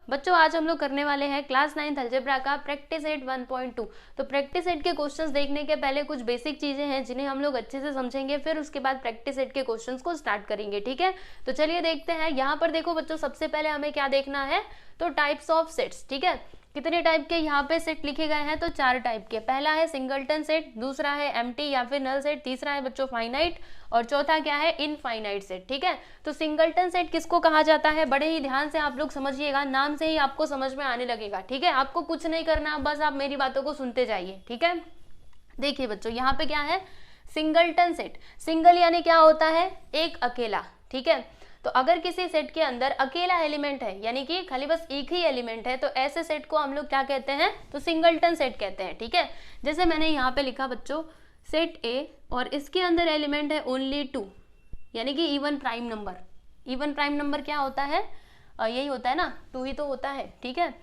बच्चों आज हम लोग करने वाले हैं क्लास 9th अलजेब्रा का प्रैक्टिस सेट 1.2। तो प्रैक्टिस सेट के क्वेश्चंस देखने के पहले कुछ बेसिक चीजें हैं जिन्हें हम लोग अच्छे से समझेंगे, फिर उसके बाद प्रैक्टिस सेट के क्वेश्चंस को स्टार्ट करेंगे। ठीक है, तो चलिए देखते हैं। यहाँ पर देखो बच्चों, सबसे पहले हमें क्या देखना है, तो टाइप्स ऑफ सेट्स। ठीक है, कितने टाइप के यहाँ पे सेट लिखे गए हैं, तो 4 टाइप के। पहला है सिंगलटन सेट, दूसरा है एम्प्टी या फिर नल सेट, तीसरा है बच्चों फाइनाइट, और चौथा क्या है, इनफाइनाइट सेट। ठीक है, तो सिंगलटन सेट किसको कहा जाता है, बड़े ही ध्यान से आप लोग समझिएगा, नाम से ही आपको समझ में आने लगेगा। ठीक है, आपको कुछ नहीं करना, बस आप मेरी बातों को सुनते जाइए। ठीक है, देखिए बच्चों यहाँ पे क्या है, सिंगलटन सेट। सिंगल यानी क्या होता है, एक अकेला। ठीक है, तो अगर किसी सेट के अंदर अकेला एलिमेंट है, यानी कि खाली बस एक ही एलिमेंट है, तो ऐसे सेट को हम लोग क्या कहते हैं, तो सिंगलटन सेट कहते हैं। ठीक है, जैसे मैंने यहाँ पे लिखा बच्चों सेट ए, और इसके अंदर एलिमेंट है ओनली 2, यानी कि even prime number. Even prime number क्या होता है, यही होता है ना, 2 ही तो होता है। ठीक है,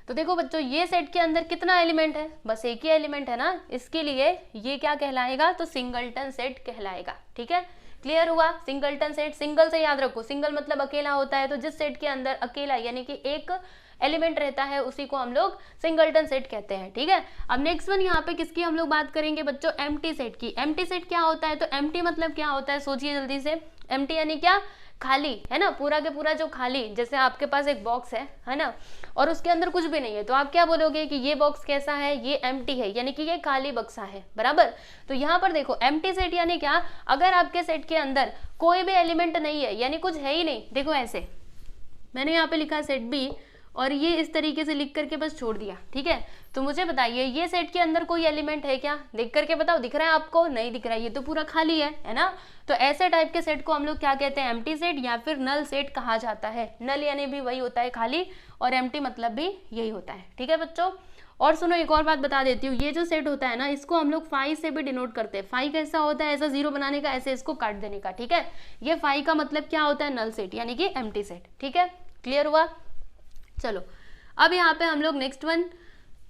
तो देखो बच्चों ये सेट के अंदर कितना एलिमेंट है, बस एक ही एलिमेंट है ना, इसके लिए ये क्या कहलाएगा, तो सिंगलटन सेट कहलाएगा। ठीक है, क्लियर हुआ। सिंगलटन सेट, सिंगल से याद रखो, सिंगल मतलब अकेला होता है, तो जिस सेट के अंदर अकेला यानी कि एक एलिमेंट रहता है उसी को हम लोग सिंगलटन सेट कहते हैं। ठीक है, अब नेक्स्ट वन यहाँ पे किसकी हम लोग बात करेंगे बच्चों, एम्प्टी सेट की। एम्प्टी सेट क्या होता है, तो एम्प्टी मतलब क्या होता है, सोचिए जल्दी से। एम्प्टी यानी क्या, खाली, है ना, पूरा के पूरा जो खाली, जैसे आपके पास एक बॉक्स है ना, और उसके अंदर कुछ भी नहीं है, तो आप क्या बोलोगे कि ये बॉक्स कैसा है, ये एम्प्टी है, यानी कि ये खाली बक्सा है, बराबर। तो यहाँ पर देखो एम्प्टी सेट यानी क्या, अगर आपके सेट के अंदर कोई भी एलिमेंट नहीं है, यानी कुछ है ही नहीं। देखो ऐसे मैंने यहाँ पे लिखा सेट बी, और ये इस तरीके से लिख करके बस छोड़ दिया। ठीक है, तो मुझे बताइए ये सेट के अंदर कोई एलिमेंट है क्या, देख करके बताओ, दिख रहा है आपको, नहीं दिख रहा है, ये तो पूरा खाली है ना। तो ऐसे टाइप के सेट को हम लोग क्या कहते हैं, एम्प्टी सेट या फिर नल सेट कहा जाता है। नल यानी भी वही होता है खाली, और एम्प्टी मतलब भी यही होता है। ठीक है बच्चों, और सुनो एक और बात बता देती हूँ, ये जो सेट होता है ना, इसको हम लोग फाई से भी डिनोट करते हैं। फाई कैसा होता है, ऐसा जीरो बनाने का, ऐसे इसको काट देने का। ठीक है, ये फाई का मतलब क्या होता है, नल सेट यानी कि एम्प्टी सेट। ठीक है, क्लियर हुआ। चलो अब यहाँ पे हम लोग नेक्स्ट वन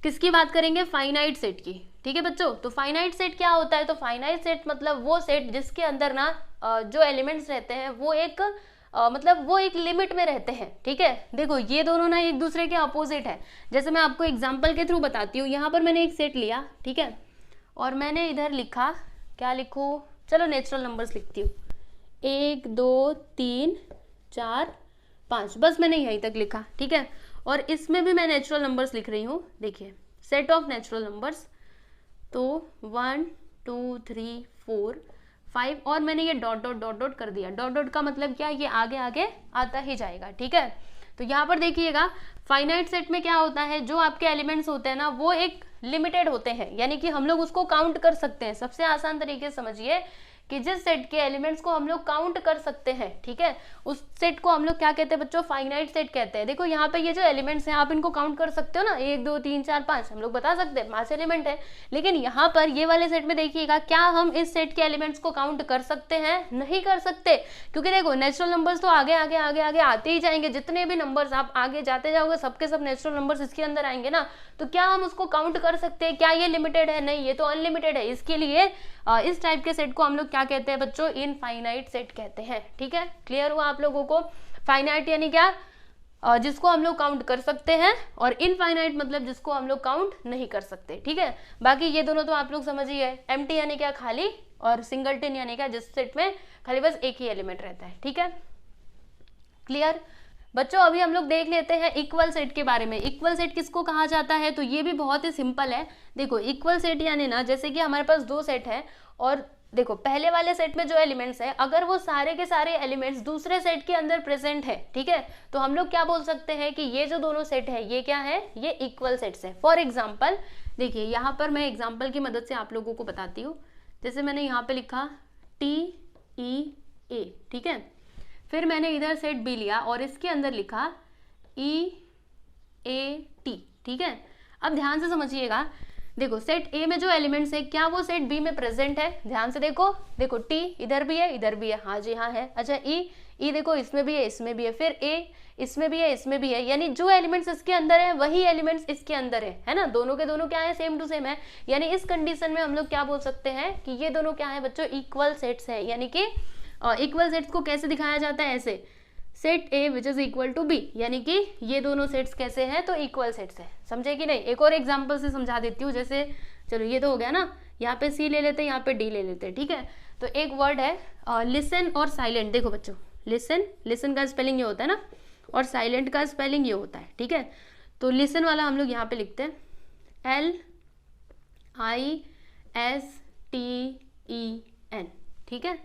किसकी बात करेंगे, फाइनाइट सेट की। ठीक है बच्चों, तो फाइनाइट सेट क्या होता है, तो फाइनाइट सेट मतलब वो सेट जिसके अंदर ना जो एलिमेंट्स रहते हैं वो एक मतलब वो एक लिमिट में रहते हैं। ठीक है, देखो ये दोनों ना एक दूसरे के अपोजिट है। जैसे मैं आपको एग्जांपल के थ्रू बताती हूँ, यहाँ पर मैंने एक सेट लिया, ठीक है, और मैंने इधर लिखा, क्या लिखूँ, चलो नेचुरल नंबर्स लिखती हूँ, 1 2 3 4 5, बस मैंने यहीं तक लिखा। ठीक है, और इसमें भी मैं नेचुरल नंबर्स लिख रही हूँ। देखिए सेट ऑफ नेचुरल नंबर्स, तो 1 2 3 4 5, और मैंने ये डॉट डॉट डॉट डॉट कर दिया। डॉट डॉट का मतलब क्या, ये आगे आगे आता ही जाएगा। ठीक है, तो यहाँ पर देखिएगा फाइनाइट सेट में क्या होता है, जो आपके एलिमेंट्स होते हैं ना वो एक लिमिटेड होते हैं, यानी कि हम लोग उसको काउंट कर सकते हैं। सबसे आसान तरीके से समझिए कि जिस सेट के एलिमेंट्स को हम लोग काउंट कर सकते हैं, ठीक है, उस सेट को हम लोग क्या कहते हैं बच्चों, फाइनाइट सेट कहते हैं। देखो यहाँ पे ये जो एलिमेंट्स हैं आप इनको काउंट कर सकते हो ना, 1 2 3 4 5, हम लोग बता सकते हैं 5 एलिमेंट है। लेकिन यहाँ पर ये वाले सेट में देखिएगा, क्या हम इस सेट के एलिमेंट्स को काउंट कर सकते हैं, नहीं कर सकते, क्योंकि देखो नेचुरल नंबर्स तो आगे आगे आगे आगे आते ही जाएंगे। जितने भी नंबर्स आप आगे जाते जाओगे सबके सब नेचुरल नंबर्स इसके अंदर आएंगे ना, तो क्या हम उसको काउंट कर सकते हैं, क्या ये लिमिटेड है, नहीं, ये तो अनलिमिटेड है। इसके लिए इस टाइप के सेट को हम लोग क्या कहते हैं बच्चों, इनफाइनाइट सेट कहते हैं। ठीक है, क्लियर हुआ आप लोगों को। फाइनाइट यानी क्या, जिसको हम लोग काउंट कर सकते हैं, और इनफाइनाइट मतलब जिसको हम लोग काउंट नहीं कर सकते। ठीक है, बाकी ये दोनों तो आप लोग समझिए। एम्प्टी यानी क्या, खाली, और सिंगलटन यानी क्या, जिस सेट में खाली बस एक ही एलिमेंट रहता है। ठीक है, क्लियर बच्चों। अभी हम लोग देख लेते हैं इक्वल सेट के बारे में। इक्वल सेट किसको कहा जाता है, तो ये भी बहुत ही सिंपल है। देखो इक्वल सेट यानी ना, जैसे कि हमारे पास 2 सेट है, और देखो पहले वाले सेट में जो एलिमेंट्स है, अगर वो सारे के सारे एलिमेंट्स दूसरे सेट के अंदर प्रेजेंट है, ठीक है, तो हम लोग क्या बोल सकते हैं कि ये जो दोनों सेट है ये क्या है, ये इक्वल सेट्स है। फॉर एग्जाम्पल देखिए यहाँ पर मैं एग्जाम्पल की मदद से आप लोगों को बताती हूँ। जैसे मैंने यहाँ पे लिखा TEA, ठीक है, फिर मैंने इधर सेट बी लिया और इसके अंदर लिखा EAT। ठीक है, अब ध्यान से समझिएगा, देखो सेट ए में जो एलिमेंट्स है क्या वो सेट बी में प्रेजेंट है, ध्यान से देखो, देखो टी इधर भी है इधर भी है, हाँ जी हाँ है। अच्छा ई देखो इसमें भी है इसमें भी है, फिर ए इसमें भी है इसमें भी है, यानी जो एलिमेंट्स इसके अंदर है वही एलिमेंट्स इसके अंदर है ना, दोनों के दोनों क्या है, सेम टू सेम है। यानी इस कंडीशन में हम लोग क्या बोल सकते हैं कि ये दोनों क्या है बच्चों, इक्वल सेट्स है। यानी कि इक्वल सेट्स को कैसे दिखाया जाता है, ऐसे set A which is equal to B, यानी कि ये दोनों सेट्स कैसे हैं, तो इक्वल सेट्स है। समझे कि नहीं? एक और एग्जांपल से समझा देती हूँ। जैसे चलो ये तो हो गया ना, यहाँ पे सी ले लेते हैं, यहाँ पे डी ले लेते हैं, ठीक है। तो एक वर्ड है लिसन और साइलेंट। देखो बच्चों, लिसन, लिसन का स्पेलिंग ये होता है ना, और साइलेंट का स्पेलिंग ये होता है, ठीक है। तो लिसन वाला हम लोग यहाँ पे लिखते हैं LISTEN, ठीक है।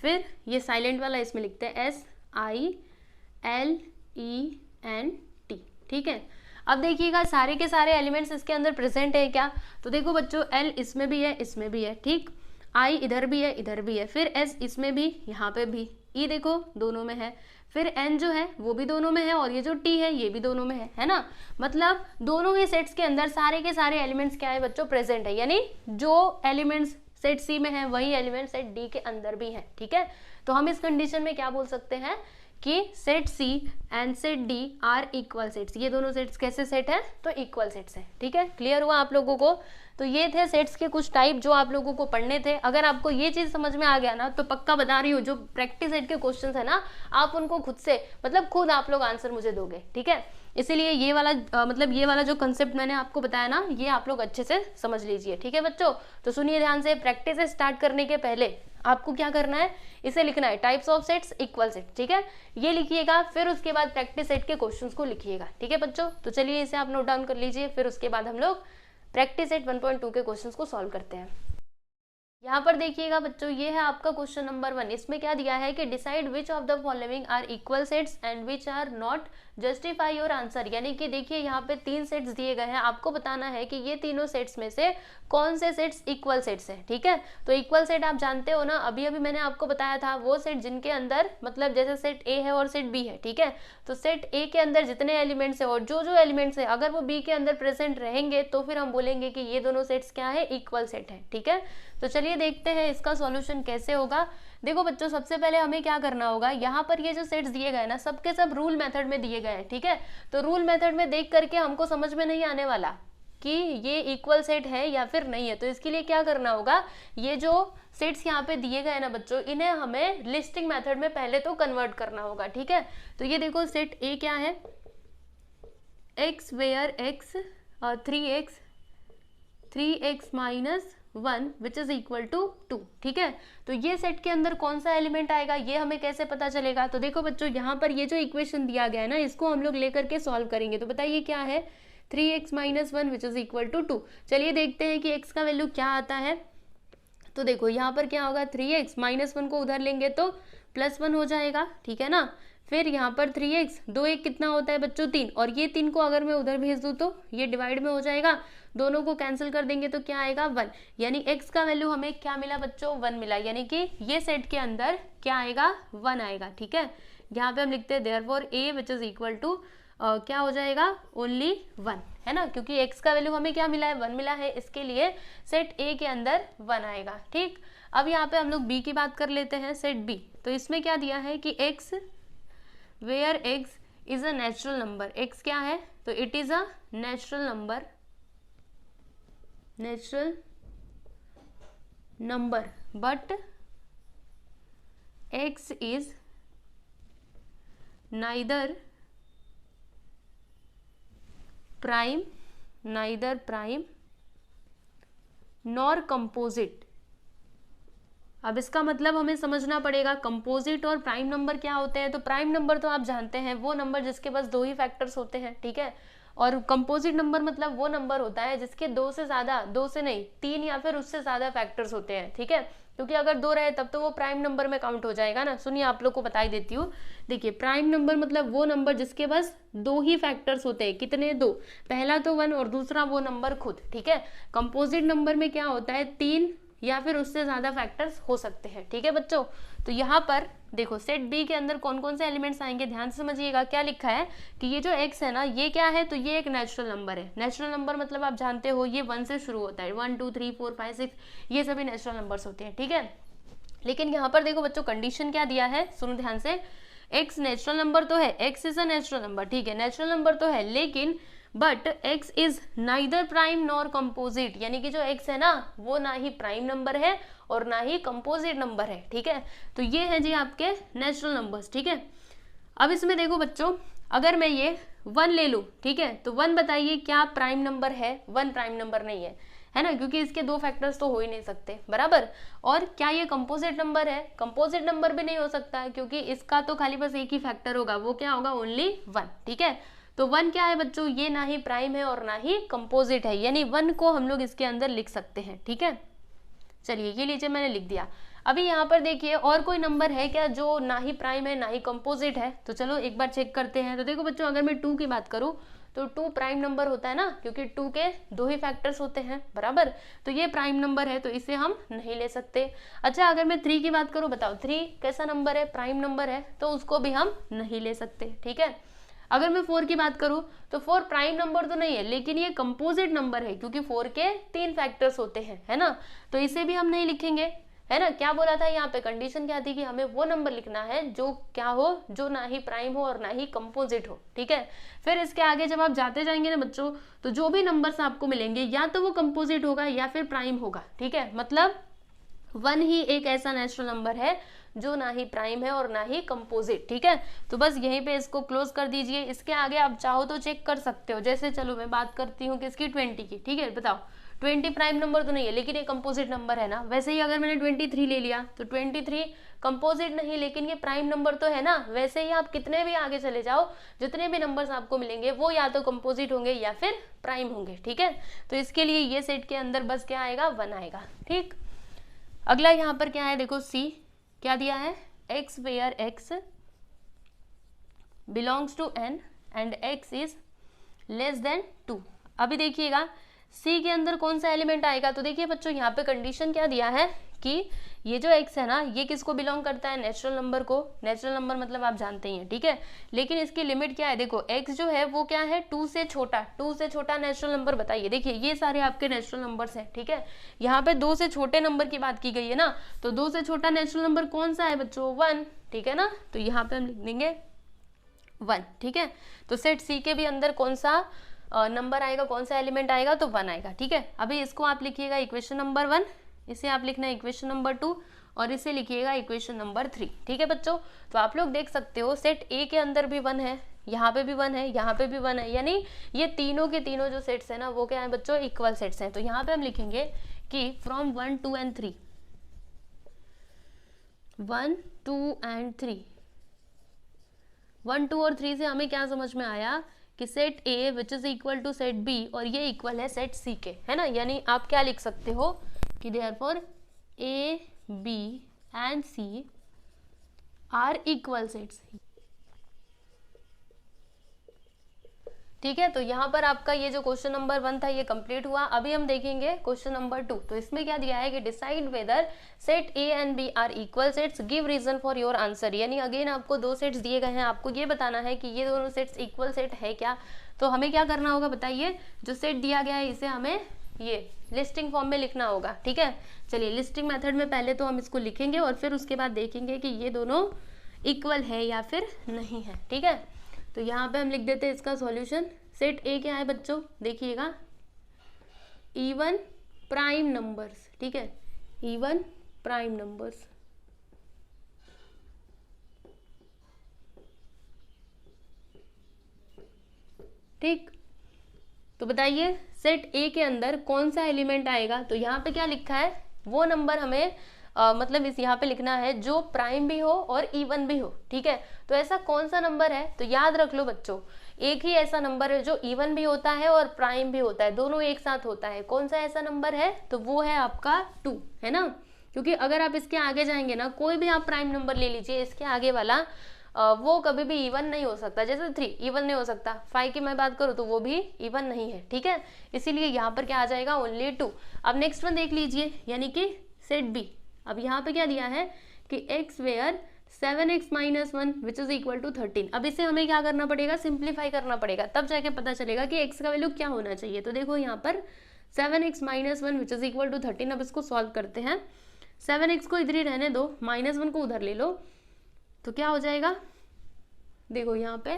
फिर ये साइलेंट वाला इसमें लिखते हैं SILENT, ठीक है। अब देखिएगा सारे के सारे एलिमेंट्स इसके अंदर प्रेजेंट है क्या, तो देखो बच्चों L इसमें भी है, इसमें भी है, ठीक। I इधर भी है, इधर भी है, फिर S इसमें भी, यहाँ पे भी, E देखो दोनों में है, फिर N जो है वो भी दोनों में है, और ये जो T है ये भी दोनों में है ना। मतलब दोनों ही सेट्स के अंदर सारे के सारे एलिमेंट्स क्या है बच्चों, प्रेजेंट है। यानी जो एलिमेंट्स सेट सी में है वही एलिमेंट सेट डी के अंदर भी है, ठीक है। तो हम इस कंडीशन में क्या बोल सकते हैं कि set C and set D are equal sets. ये दोनों सेट्स कैसे सेट है, तो इक्वल सेट्स है, ठीक है। क्लियर हुआ आप लोगों को? तो ये थे सेट्स के कुछ टाइप जो आप लोगों को पढ़ने थे। अगर आपको ये चीज समझ में आ गया ना, तो पक्का बता रही हूँ जो प्रैक्टिस सेट के क्वेश्चंस है ना, आप उनको खुद से मतलब खुद आप लोग आंसर मुझे दोगे, ठीक है। इसीलिए ये वाला मतलब ये वाला जो कंसेप्ट मैंने आपको बताया ना, ये आप लोग अच्छे से समझ लीजिए, ठीक है बच्चों। तो सुनिए ध्यान से, प्रैक्टिस स्टार्ट करने के पहले आपको क्या करना है, इसे लिखना है types of sets, equal set, ठीक है। ये लिखिएगा, फिर उसके बाद प्रैक्टिस सेट के क्वेश्चंस को लिखिएगा, ठीक है बच्चों। तो चलिए इसे आप नोट डाउन कर लीजिए, फिर उसके बाद हम लोग प्रैक्टिस सेट 1.2 के क्वेश्चंस को सॉल्व करते हैं। यहाँ पर देखिएगा बच्चों, ये है आपका क्वेश्चन नंबर 1। इसमें क्या दिया है कि decide which of the following are equal sets and which are not, justify your answer. यानी कि देखिए यहाँ पे 3 सेट्स दिए गए हैं, आपको बताना है कि ये तीनों सेट्स में से कौन से सेट्स इक्वल सेट्स हैं, ठीक है। तो इक्वल सेट आप जानते हो ना, अभी अभी मैंने आपको बताया था, वो सेट जिनके अंदर मतलब जैसे सेट ए है और सेट बी है, ठीक है। तो सेट ए के अंदर जितने एलिमेंट्स है और जो जो एलिमेंट्स है अगर वो बी के अंदर प्रेजेंट रहेंगे तो फिर हम बोलेंगे कि ये दोनों सेट्स क्या है, इक्वल सेट है, ठीक है। तो चलिए देखते हैं इसका सॉल्यूशन कैसे होगा। देखो बच्चों, सबसे पहले हमें क्या करना होगा, यहाँ पर ये जो सेट्स दिए गए ना, सबके सब रूल मेथड में दिए गए हैं, ठीक है। तो रूल मेथड में देख करके हमको समझ में नहीं आने वाला कि ये इक्वल सेट है या फिर नहीं है। तो इसके लिए क्या करना होगा, ये जो सेट्स यहाँ पे दिए गए ना बच्चों, इन्हें हमें लिस्टिंग मेथड में पहले तो कन्वर्ट करना होगा, ठीक है। तो ये देखो सेट ए क्या है, x where x 3x minus 1 which is equal to 2, ठीक है। तो ये सेट के अंदर कौन सा एलिमेंट आएगा, ये हमें कैसे पता चलेगा। तो देखो बच्चों, यहाँ पर ये जो इक्वेशन दिया गया है ना, इसको हम लोग लेकर के सॉल्व करेंगे। तो बताइए क्या है, 3x minus 1 which is equal to 2। चलिए देखते हैं कि x का वैल्यू क्या आता है। तो देखो यहाँ पर क्या होगा, 3x माइनस 1 को उधर लेंगे तो +1 हो जाएगा, ठीक है ना। फिर यहाँ पर 3x 2 1 कितना होता है बच्चों, 3, और ये 3 को अगर मैं उधर भेज दूँ तो ये डिवाइड में हो जाएगा, दोनों को कैंसिल कर देंगे तो क्या आएगा, 1। यानी x का वैल्यू हमें क्या मिला बच्चों, 1 मिला। यानी कि ये सेट के अंदर क्या आएगा, 1 आएगा, ठीक है। यहाँ पे हम लिखते हैं therefore a which is equal to क्या हो जाएगा, ओनली 1, है ना, क्योंकि x का वैल्यू हमें क्या मिला है, 1 मिला है। इसके लिए सेट a के अंदर 1 आएगा, ठीक। अब यहाँ पे हम लोग b की बात कर लेते हैं, सेट b। तो इसमें क्या दिया है कि x where x is a natural number. x क्या है, तो it is a natural number but x is neither prime nor composite. अब इसका मतलब हमें समझना पड़ेगा, कंपोजिट और प्राइम नंबर क्या होते हैं। तो प्राइम नंबर तो आप जानते हैं, वो नंबर जिसके पास 2 ही फैक्टर्स होते हैं, ठीक है। और कंपोजिट नंबर मतलब वो नंबर होता है जिसके 2 से ज़्यादा, 2 से नहीं 3 या फिर उससे ज़्यादा फैक्टर्स होते हैं, ठीक है। क्योंकि अगर 2 रहे तब तो वो प्राइम नंबर में काउंट हो जाएगा ना। सुनिए आप लोग को बता ही देती हूँ। देखिए प्राइम नंबर मतलब वो नंबर जिसके पास 2 ही फैक्टर्स होते हैं। कितने, 2, पहला तो 1 और दूसरा वो नंबर खुद, ठीक है। कंपोजिट नंबर में क्या होता है, 3 या फिर उससे ज्यादा फैक्टर्स हो सकते हैं, ठीक है बच्चों। तो यहाँ पर देखो सेट बी के अंदर कौन कौन से एलिमेंट्स आएंगे, ध्यान से समझिएगा। क्या लिखा है कि ये जो x है ना, ये क्या है, तो ये एक नेचुरल नंबर है। नेचुरल नंबर मतलब आप जानते हो ये 1 से शुरू होता है, 1 2 3 4 5 6, ये सभी नेचुरल नंबर्स होते हैं, ठीक है। लेकिन यहाँ पर देखो बच्चों कंडीशन क्या दिया है, सुनो ध्यान से। x नेचुरल नंबर तो है, x is a natural number, ठीक है, नेचुरल नंबर तो है, लेकिन but x is neither prime nor composite. यानी कि जो x है ना, वो ना ही प्राइम नंबर है और ना ही कंपोजिट नंबर है, ठीक है। तो ये है जी आपके नेचुरल नंबर्स, ठीक है। अब इसमें देखो बच्चों, अगर मैं ये 1 ले लूँ, ठीक है, तो 1 बताइए क्या प्राइम नंबर है? 1 प्राइम नंबर नहीं है ना, क्योंकि इसके 2 फैक्टर्स तो हो ही नहीं सकते, बराबर। और क्या ये कंपोजिट नंबर है? कंपोजिट नंबर भी नहीं हो सकता है, क्योंकि इसका तो खाली बस एक ही फैक्टर होगा, वो क्या होगा? ओनली 1, ठीक है। तो 1 क्या है बच्चों? ये ना ही प्राइम है और ना ही कंपोजिट है, यानी 1 को हम लोग इसके अंदर लिख सकते हैं, ठीक है। चलिए ये लीजिए, मैंने लिख दिया। अभी यहाँ पर देखिए और कोई नंबर है क्या जो ना ही प्राइम है ना ही कंपोजिट है? तो चलो एक बार चेक करते हैं। तो देखो बच्चों, अगर मैं 2 की बात करूँ तो 2 प्राइम नंबर होता है ना, क्योंकि 2 के 2 ही फैक्टर्स होते हैं, बराबर। तो ये प्राइम नंबर है, तो इसे हम नहीं ले सकते। अच्छा, अगर मैं 3 की बात करूँ, बताओ 3 कैसा नंबर है? प्राइम नंबर है, तो उसको भी हम नहीं ले सकते, ठीक है। अगर मैं 4 की बात करूं तो 4 प्राइम नंबर तो नहीं है, लेकिन ये कंपोजिट नंबर है, क्योंकि 4 के 3 फैक्टर्स होते हैं, है ना, तो इसे भी हम नहीं लिखेंगे, है ना। क्या बोला था यहाँ पे? कंडीशन क्या थी कि हमें वो नंबर लिखना है जो क्या हो, जो ना ही प्राइम हो और ना ही कंपोजिट हो, ठीक है। फिर इसके आगे जब आप जाते जाएंगे ना बच्चों, तो जो भी नंबर्स आपको मिलेंगे या तो वो कंपोजिट होगा या फिर प्राइम होगा, ठीक है। मतलब 1 ही एक ऐसा नेचुरल नंबर है जो ना ही प्राइम है और ना ही कंपोजिट, ठीक है। तो बस यहीं पे इसको क्लोज कर दीजिए। इसके आगे आप चाहो तो चेक कर सकते हो, जैसे चलो मैं बात करती हूँ किसकी? 20 की, ठीक है। बताओ 20 प्राइम नंबर तो नहीं है, लेकिन ये कंपोजिट नंबर है ना। वैसे ही अगर मैंने 23 ले लिया तो 23 कंपोजिट नहीं, लेकिन ये प्राइम नंबर तो है ना। वैसे ही आप कितने भी आगे चले जाओ, जितने भी नंबर्स आपको मिलेंगे वो या तो कंपोजिट होंगे या फिर प्राइम होंगे, ठीक है। तो इसके लिए ये सेट के अंदर बस क्या आएगा? 1 आएगा, ठीक। अगला यहाँ पर क्या है देखो, सी क्या दिया है? x where x belongs to n and x is less than 2। अभी देखिएगा सी के अंदर कौन सा एलिमेंट आएगा। तो देखिए बच्चों, यहाँ पे कंडीशन क्या दिया है कि ये जो x है ना, ये किसको बिलोंग करता है? नेचुरल नंबर को। नेचुरल नंबर मतलब आप जानते ही हैं, ठीक है। लेकिन इसकी लिमिट क्या है? देखो x जो है वो क्या है? 2 से छोटा। 2 से छोटा नेचुरल नंबर बताइए। देखिए ये सारे आपके नेचुरल नंबर्स हैं, ठीक है। यहाँ पे 2 से छोटे नंबर की बात की गई है ना, तो 2 से छोटा नेचुरल नंबर कौन सा है बच्चों? 1, ठीक है ना। तो यहाँ पे हम लिख देंगे 1, ठीक है। तो सेट सी के भी अंदर कौन सा नंबर आएगा, कौन सा एलिमेंट आएगा? तो 1 आएगा, ठीक है। अभी इसको आप लिखिएगा इक्वेशन नंबर 1, इसे आप लिखना है इक्वेशन नंबर 2 और इसे लिखिएगा इक्वेशन नंबर 3, ठीक है बच्चों। तो आप लोग देख सकते हो सेट ए के अंदर भी 1 है, यहाँ पे भी 1 है, यहाँ पे भी 1 है, यानी ये तीनों के तीनों जो सेट्स है ना वो क्या है बच्चों? इक्वल सेट्स हैं। तो यहाँ पे हम लिखेंगे कि फ्रॉम 1, 2 एंड 3, 1, 2 एंड 3, 1, 2 और 3 से हमें क्या समझ में आया कि set A which is equal to set B और ये इक्वल है सेट सी के, है ना। यानी आप क्या लिख सकते हो कि therefore A, B and C are equal sets, ठीक है। तो यहाँ पर आपका ये जो क्वेश्चन नंबर 1 था ये कंप्लीट हुआ। अभी हम देखेंगे क्वेश्चन नंबर 2। तो इसमें क्या दिया है कि decide whether set A and B are equal sets, give reason for your answer. यानी अगेन आपको 2 सेट्स दिए गए हैं, आपको ये बताना है कि ये दोनों सेट्स इक्वल सेट है क्या। तो हमें क्या करना होगा बताइए? जो सेट दिया गया है इसे हमें ये लिस्टिंग फॉर्म में लिखना होगा, ठीक है। चलिए लिस्टिंग मेथड में पहले तो हम इसको लिखेंगे और फिर उसके बाद देखेंगे कि ये दोनों इक्वल है या फिर नहीं है, ठीक है। तो यहाँ पे हम लिख देते हैं इसका सॉल्यूशन। सेट ए क्या है बच्चों? देखिएगा इवन प्राइम नंबर्स, ठीक है, इवन प्राइम नंबर्स, ठीक। तो बताइए सेट ए के अंदर कौन सा एलिमेंट आएगा? तो यहाँ पे क्या लिखा है? वो नंबर हमें मतलब इस यहाँ पे लिखना है जो प्राइम भी हो और इवन भी हो, ठीक है। तो ऐसा कौन सा नंबर है? तो याद रख लो बच्चों, एक ही ऐसा नंबर है जो इवन भी होता है और प्राइम भी होता है, दोनों एक साथ होता है। कौन सा ऐसा नंबर है? तो वो है आपका 2, है ना। क्योंकि अगर आप इसके आगे जाएंगे ना, कोई भी आप प्राइम नंबर ले लीजिए, इसके आगे वाला वो कभी भी इवन नहीं हो सकता। जैसे 3 इवन नहीं हो सकता, 5 की मैं बात करूँ तो वो भी इवन नहीं है, ठीक है। इसीलिए यहाँ पर क्या आ जाएगा? ओनली 2। अब नेक्स्ट वन देख लीजिए, यानी कि सेट बी। अब यहाँ पे क्या दिया है कि x where 7x - 1 which is equal to 13। अब इसे हमें क्या करना पड़ेगा? सिंप्लीफाई करना पड़ेगा, तब जाके पता चलेगा कि x का वैल्यू क्या होना चाहिए। तो देखो यहाँ पर 7x - 1 which is equal to 13। अब इसको सॉल्व करते हैं। 7x को इधर ही रहने दो, -1 को उधर ले लो, तो क्या हो जाएगा? देखो यहाँ पे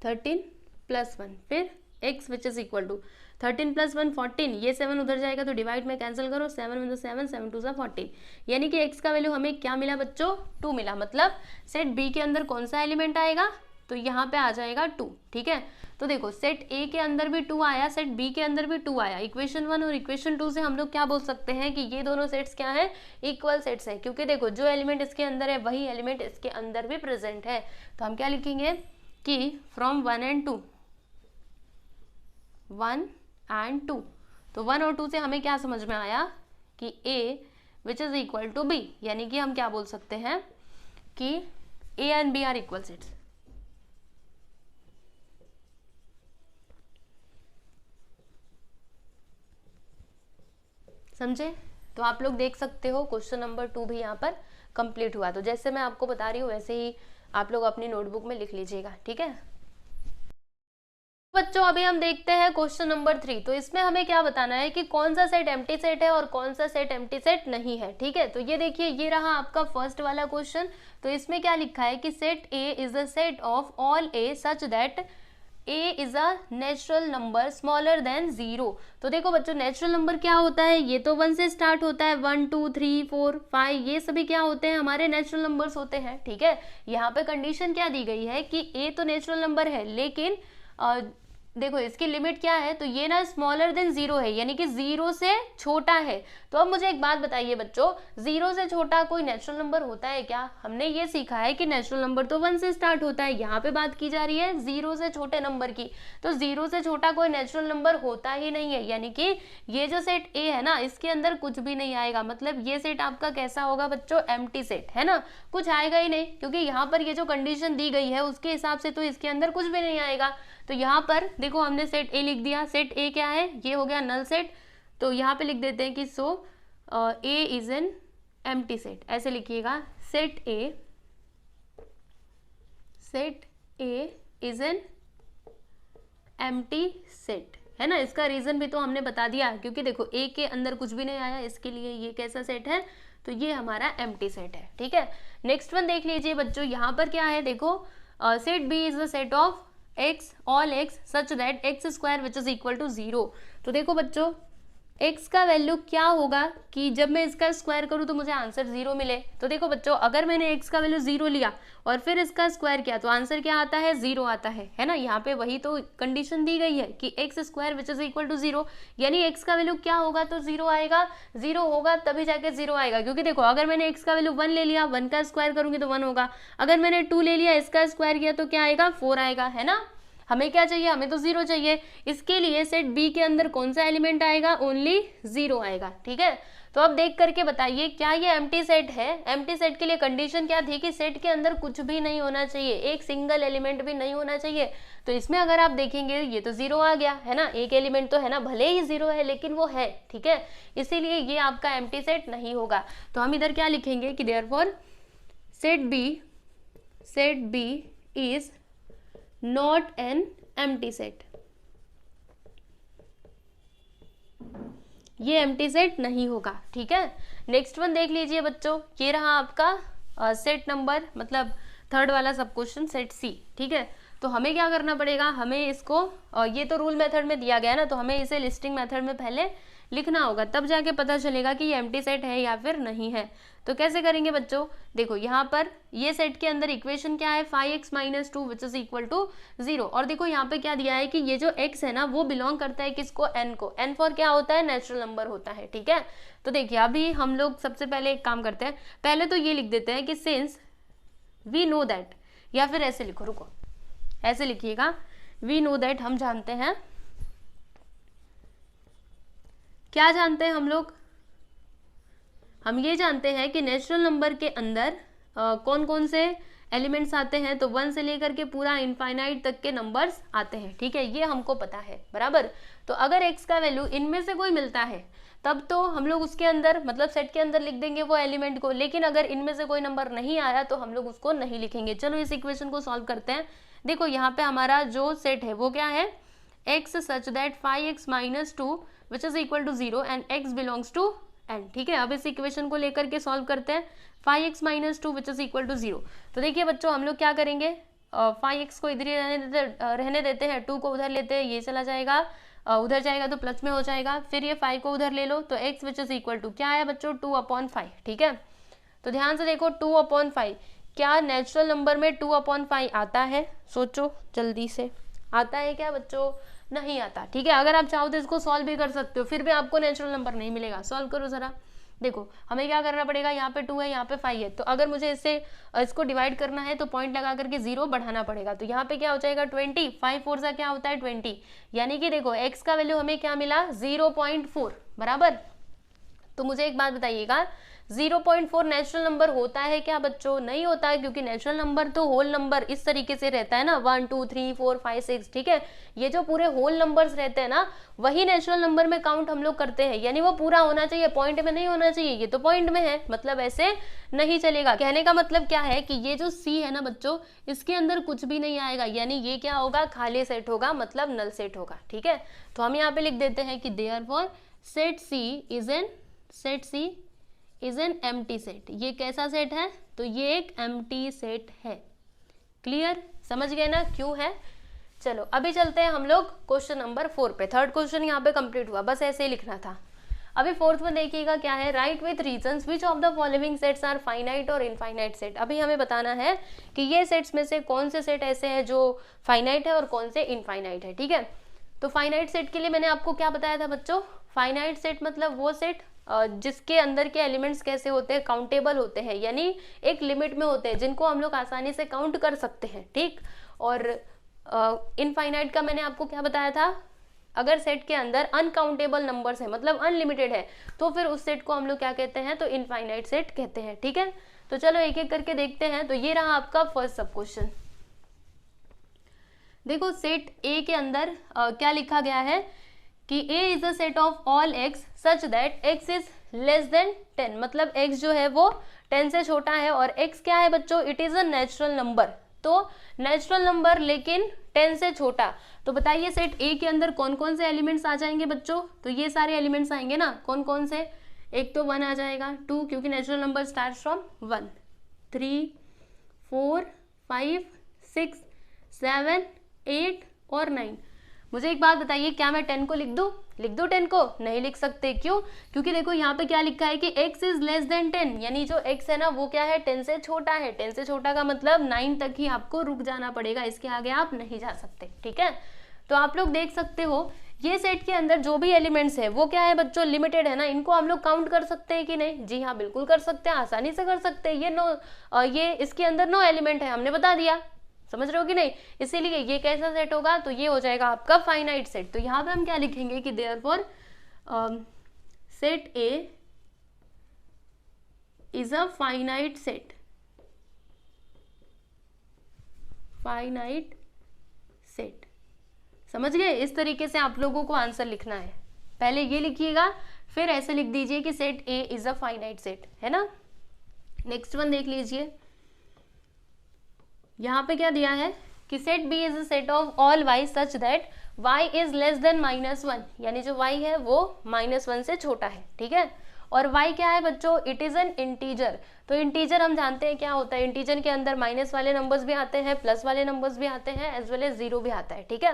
13 + 1, फिर x which is equal to 13 + 1 14, ये 7 उधर जाएगा तो डिवाइड में कैंसिल करो, 7 × 7 7 2 14, यानी कि x का वैल्यू हमें क्या मिला बच्चों 2 मिला। मतलब सेट बी के अंदर कौन सा एलिमेंट आएगा तो यहाँ पे आ जाएगा 2। ठीक है, तो देखो सेट ए के अंदर भी 2 आया, सेट बी के अंदर भी 2 आया। इक्वेशन 1 और इक्वेशन 2 से हम लोग क्या बोल सकते हैं कि ये दोनों सेट्स क्या है, इक्वल सेट्स है, क्योंकि देखो जो एलिमेंट इसके अंदर है वही एलिमेंट इसके अंदर भी प्रेजेंट है। तो हम क्या लिखेंगे कि फ्रॉम 1 and 2, 1 and 2, तो 1 और 2 से हमें क्या समझ में आया कि A which is equal to B, यानी कि हम क्या बोल सकते हैं कि A and B are equal sets. समझे? तो आप लोग देख सकते हो क्वेश्चन नंबर 2 भी यहाँ पर कंप्लीट हुआ। तो जैसे मैं आपको बता रही हूँ वैसे ही आप लोग अपनी नोटबुक में लिख लीजिएगा। ठीक है बच्चों, अभी हम देखते हैं क्वेश्चन नंबर 3। तो इसमें हमें क्या बताना है कि कौन सा सेट एम्प्टी सेट है और कौन सा सेट एम्प्टी सेट नहीं है। ठीक है, तो ये देखिए, ये रहा आपका फर्स्ट वाला क्वेश्चन। तो इसमें क्या लिखा है कि set A is the set of all A such that A is a natural number smaller than 0। तो देखो बच्चों, नेचुरल नंबर क्या होता है, ये तो 1 से स्टार्ट होता है, 1 2 3 4 5, ये सभी क्या होते हैं, हमारे नेचुरल नंबर्स होते हैं। ठीक है, यहाँ पे कंडीशन क्या दी गई है कि ए तो नेचुरल नंबर है, लेकिन देखो इसकी लिमिट क्या है, तो ये ना स्मॉलर देन 0 है, यानी कि 0 से छोटा है। तो अब मुझे एक बात बताइए बच्चों, 0 से छोटा कोई नेचुरल नंबर होता है क्या? हमने ये सीखा है कि नेचुरल नंबर तो 1 से स्टार्ट होता है, यहाँ पे बात की जा रही है 0 से छोटे नंबर की। तो 0 से छोटा कोई नेचुरल नंबर होता ही नहीं है, यानी कि ये जो सेट ए है ना, इसके अंदर कुछ भी नहीं आएगा। मतलब ये सेट आपका कैसा होगा बच्चों, एम्प्टी सेट है ना, कुछ आएगा ही नहीं, क्योंकि यहाँ पर ये जो कंडीशन दी गई है उसके हिसाब से तो इसके अंदर कुछ भी नहीं आएगा। तो यहाँ पर देखो हमने सेट ए लिख दिया, सेट ए क्या है, ये हो गया नल सेट। तो यहाँ पे लिख देते हैं कि सो ए इज एन एम्प्टी सेट, ऐसे लिखिएगा, set A is an empty set, है ना। इसका रीजन भी तो हमने बता दिया, क्योंकि देखो ए के अंदर कुछ भी नहीं आया, इसके लिए ये कैसा सेट है, तो ये हमारा एम्प्टी सेट है। ठीक है, नेक्स्ट वन देख लीजिए बच्चों, यहाँ पर क्या है, देखो set B is the set of x all x such that x square which is equal to 0। तो देखो बच्चों, x का वैल्यू क्या होगा कि जब मैं इसका स्क्वायर करूँ तो मुझे आंसर 0 मिले। तो देखो बच्चों, अगर मैंने x का वैल्यू 0 लिया और फिर इसका स्क्वायर किया तो आंसर क्या आता है, 0 आता है ना। यहाँ पे वही तो कंडीशन दी गई है कि x square which is equal to 0, यानी x का वैल्यू क्या होगा तो 0 आएगा, 0 होगा तभी जाके 0 आएगा। क्योंकि देखो अगर मैंने x का वैल्यू 1 ले लिया, 1 का स्क्वायर करूंगी तो 1 होगा, अगर मैंने 2 ले लिया, इसका स्क्वायर किया तो क्या आएगा, 4 आएगा, है ना। हमें क्या चाहिए, हमें तो 0 चाहिए। इसके लिए सेट बी के अंदर कौन सा एलिमेंट आएगा, ओनली 0 आएगा। ठीक है, तो अब देख करके बताइए क्या ये एम्प्टी सेट है। एम्प्टी सेट के लिए कंडीशन क्या थी कि सेट के अंदर कुछ भी नहीं होना चाहिए, एक सिंगल एलिमेंट भी नहीं होना चाहिए। तो इसमें अगर आप देखेंगे ये तो 0 आ गया, है ना, एक एलिमेंट तो है ना, भले ही 0 है लेकिन वो है। ठीक है, इसीलिए ये आपका एम्प्टी सेट नहीं होगा। तो हम इधर क्या लिखेंगे कि therefore set B is not an empty set, ये एम्प्टी सेट नहीं होगा। ठीक है, नेक्स्ट वन देख लीजिए बच्चों, ये रहा आपका सेट नंबर, मतलब थर्ड वाला सब क्वेश्चन, सेट सी। ठीक है, तो हमें क्या करना पड़ेगा, हमें इसको ये तो रूल मेथड में दिया गया ना, तो हमें इसे लिस्टिंग मेथड में पहले लिखना होगा, तब जाके पता चलेगा कि ये एम्प्टी सेट है या फिर नहीं है। तो कैसे करेंगे बच्चों, देखो यहाँ पर ये सेट के अंदर इक्वेशन क्या है, 5x - 2 which is equal to 0। और देखो यहाँ पे क्या दिया है कि ये जो x है ना वो बिलोंग करता है किसको, n को। n फॉर क्या होता है, नेचुरल नंबर होता है। ठीक है, तो देखिए अभी हम लोग सबसे पहले एक काम करते हैं, पहले तो ये लिख देते हैं कि सिंस वी नो दैट, या फिर ऐसे लिखो, रुको ऐसे लिखिएगा, वी नो दैट, हम जानते हैं, क्या जानते हैं हम लोग, हम ये जानते हैं कि नेचुरल नंबर के अंदर कौन कौन से एलिमेंट्स आते हैं, तो 1 से लेकर के पूरा इनफाइनाइट तक के नंबर्स आते हैं। ठीक है, ये हमको पता है बराबर। तो अगर x का वैल्यू इनमें से कोई मिलता है तब तो हम लोग उसके अंदर, मतलब सेट के अंदर लिख देंगे वो एलिमेंट को, लेकिन अगर इनमें से कोई नंबर नहीं आया तो हम लोग उसको नहीं लिखेंगे। चलो इस इक्वेशन को सॉल्व करते हैं। देखो यहाँ पे हमारा जो सेट है वो क्या है, x such that 5x - 2 which is equal to 0 and x belongs to n। ठीक है, अब इस इक्वेशन को लेकर के सॉल्व करते हैं, 5x - 2 which is equal to 0। तो देखिए बच्चों हम लोग क्या करेंगे, 5x को इधर ही रहने देते हैं, 2 को उधर लेते हैं, ये चला जाएगा, उधर जाएगा तो प्लस में हो जाएगा, फिर ये 5 को उधर ले लो तो x which is equal to क्या आया बच्चों 2/5। ठीक है, तो ध्यान से देखो 2/5 क्या नेचुरल नंबर में 2/5 आता है? सोचो जल्दी से, आता है क्या बच्चों? नहीं आता। ठीक है, अगर आप चाहो तो इसको सॉल्व भी कर सकते हो, फिर भी आपको नेचुरल नंबर नहीं मिलेगा। सॉल्व करो जरा, देखो हमें क्या करना पड़ेगा, यहाँ पे 2 है, यहाँ पे 5 है, तो अगर मुझे इसको डिवाइड करना है तो पॉइंट लगा करके 0 बढ़ाना पड़ेगा। तो यहाँ पे क्या हो जाएगा 20, 5 4 सा क्या होता है 20, यानी कि देखो x का वैल्यू हमें क्या मिला 0.4 बराबर। तो मुझे एक बात बताइएगा, 0.4 नेचुरल नंबर होता है क्या बच्चों? नहीं होता है, क्योंकि नेचुरल नंबर तो होल नंबर इस तरीके से रहता है ना, 1 2 3 4 5 6। ठीक है, ये जो पूरे होल नंबर्स रहते हैं ना, वही नेचुरल नंबर में काउंट हम लोग करते हैं, यानी वो पूरा होना चाहिए, पॉइंट में नहीं होना चाहिए। ये तो पॉइंट में है, मतलब ऐसे नहीं चलेगा। कहने का मतलब क्या है कि ये जो C है ना बच्चों, इसके अंदर कुछ भी नहीं आएगा, यानी ये क्या होगा, खाली सेट होगा, मतलब नल सेट होगा। ठीक है, तो हम यहाँ पे लिख देते हैं कि therefore set C is an empty set. ये कैसा सेट है? तो ये एक एम्प्टी सेट है। क्लियर, समझ गए ना क्यों है? चलो अभी चलते हैं हम लोग क्वेश्चन नंबर 4 पे। थर्ड क्वेश्चन यहाँ पे कंप्लीट हुआ, बस ऐसे ही लिखना था। अभी फोर्थ में देखिएगा क्या है, write with reasons which of the following sets are finite और इनफाइनाइट सेट। अभी हमें बताना है कि ये सेट्स में से कौन से सेट ऐसे हैं जो फाइनाइट है और कौन से इनफाइनाइट है। ठीक है, तो फाइनाइट सेट के लिए मैंने आपको क्या बताया था बच्चों? फाइनाइट सेट मतलब वो सेट जिसके अंदर के एलिमेंट्स कैसे होते हैं, काउंटेबल होते हैं, यानी एक लिमिट में होते हैं, जिनको हम लोग आसानी से काउंट कर सकते हैं। ठीक, और इनफाइनाइट का मैंने आपको क्या बताया था? अगर सेट के अंदर अनकाउंटेबल नंबर्स है, मतलब अनलिमिटेड है, तो फिर उस सेट को हम लोग क्या कहते हैं? तो इनफाइनाइट सेट कहते हैं। ठीक है, तो चलो एक एक करके देखते हैं। तो ये रहा आपका फर्स्ट सब क्वेश्चन। देखो सेट ए के अंदर क्या लिखा गया है कि A is a set of all x such that x is less then 10, मतलब x जो है वो 10 से छोटा है, और x क्या है बच्चों? It is a natural number. तो नेचुरल नंबर लेकिन 10 से छोटा। तो बताइए सेट A के अंदर कौन कौन से एलिमेंट्स आ जाएंगे बच्चों? तो ये सारे एलिमेंट्स आएंगे ना, कौन कौन से? एक तो 1 आ जाएगा, 2 क्योंकि नेचुरल नंबर स्टार्ट फ्रॉम 1, 3 4 5 6 7 8 और 9। मुझे एक बात बताइए, क्या मैं 10 को लिख दूं? 10 को नहीं लिख सकते। क्यों? क्योंकि देखो यहाँ पे क्या लिखा है कि x इज लेस देन 10, यानी जो x है ना वो क्या है? 10 से छोटा है। 10 से छोटा का मतलब 9 तक ही आपको रुक जाना पड़ेगा, इसके आगे आप नहीं जा सकते। ठीक है, तो आप लोग देख सकते हो ये सेट के अंदर जो भी एलिमेंट्स है वो क्या है बच्चों? लिमिटेड है ना, इनको हम लोग काउंट कर सकते हैं कि नहीं? जी हाँ, बिल्कुल कर सकते हैं, आसानी से कर सकते हैं। ये इसके अंदर नो एलिमेंट है, हमने बता दिया। समझ रहे हो कि नहीं? इसीलिए ये कैसा सेट होगा? तो ये हो जाएगा आपका फाइनाइट सेट। तो यहाँ पे हम क्या लिखेंगे कि therefore set A is a finite set. Finite set, समझ गए? इस तरीके से आप लोगों को आंसर लिखना है। पहले ये लिखिएगा, फिर ऐसे लिख दीजिए कि set A is a finite set, है ना। नेक्स्ट वन देख लीजिए, यहाँ पे क्या दिया है कि set B is a set of all Y such that Y is less than -1, यानी जो वाई है वो -1 से छोटा है। ठीक है, और वाई क्या है बच्चों? It is an integer. तो इंटीजर हम जानते हैं क्या होता है, इंटीजर के अंदर माइनस वाले नंबर्स भी आते हैं, प्लस वाले नंबर्स भी आते हैं, एज वेल एज 0 भी आता है। ठीक है,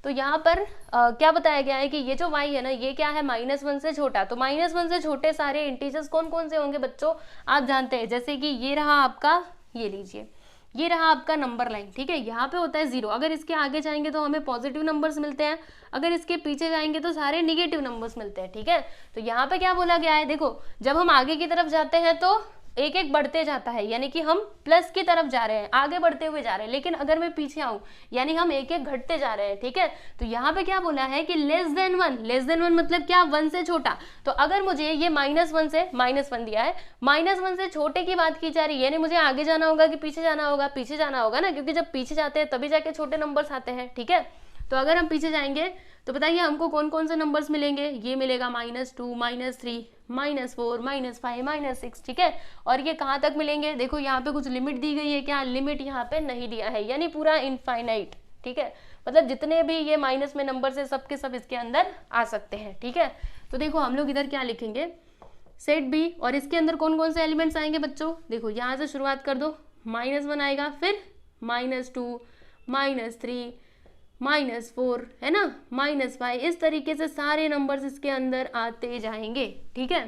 तो यहाँ पर क्या बताया गया है कि ये जो y है ना, ये क्या है? -1 से छोटा। तो -1 से छोटे सारे इंटीजर्स कौन कौन से होंगे बच्चों? आप जानते हैं, जैसे कि ये रहा आपका, ये लीजिए, ये रहा आपका नंबर लाइन। ठीक है, यहाँ पे होता है 0, अगर इसके आगे जाएंगे तो हमें पॉजिटिव नंबर्स मिलते हैं, अगर इसके पीछे जाएंगे तो सारे निगेटिव नंबर्स मिलते हैं। ठीक है, तो यहाँ पे क्या बोला गया है, देखो जब हम आगे की तरफ जाते हैं तो एक एक बढ़ते जाता है, यानी कि हम प्लस की तरफ जा रहे हैं, आगे बढ़ते हुए जा रहे हैं। लेकिन अगर मैं पीछे आऊं, यानी हम एक एक घटते जा रहे हैं। ठीक है, तो यहाँ पे क्या बोला है कि लेस देन 1 मतलब क्या? 1 से छोटा। तो अगर मुझे ये -1 से -1 दिया है, -1 से छोटे की बात की जा रही है, यानी मुझे आगे जाना होगा कि पीछे जाना होगा? पीछे जाना होगा ना, क्योंकि जब पीछे जाते हैं तभी जाके छोटे नंबर्स आते हैं। ठीक है, तो अगर हम पीछे जाएंगे तो बताइए हमको कौन कौन से नंबर्स मिलेंगे? ये मिलेगा -2 -3 -4 -5 -6। ठीक है, और ये कहाँ तक मिलेंगे? देखो यहाँ पे कुछ लिमिट दी गई है क्या? लिमिट यहाँ पे नहीं दिया है, यानी पूरा इनफाइनाइट। ठीक है, मतलब जितने भी ये माइनस में नंबर है सबके सब इसके अंदर आ सकते हैं। ठीक है, तो देखो हम लोग इधर क्या लिखेंगे, सेट बी, और इसके अंदर कौन कौन से एलिमेंट्स आएंगे बच्चों? देखो यहाँ से शुरुआत कर दो, -1 आएगा, फिर -2, -3, -4, है ना, -5, इस तरीके से सारे नंबर्स इसके अंदर आते जाएंगे। ठीक है,